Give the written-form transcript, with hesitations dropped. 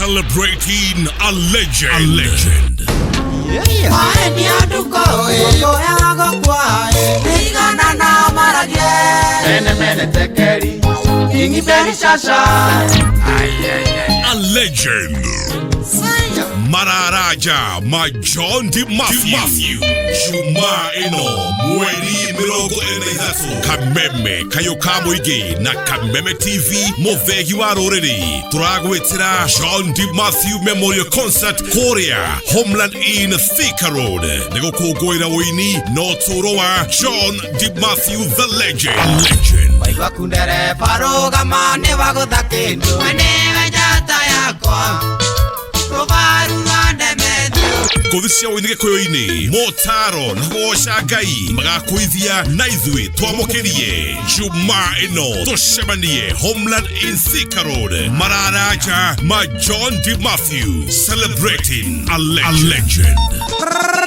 celebrating a legend. A legend. A legend. Mararaja John D. Matthew Juma eno mweri mirongo ene Kameme kayoka muigi na Kameme TV movegi wa roreri turagwetera John D. Matthew Memorial Concert Korea Homeland Inn Thika Road nego kugoira wini no turo wa John D. Matthew the legend. A legend. Wakundere faroga mane wagodakendo mane jata yakwa Kodisia winige koyoini Motaro Nagosha Gai Magakuithia Naizui Tuamokerie Juma eno Toshemanie Homeland in Thika Road Mararaja Ma John D. Matthew celebrating a legend.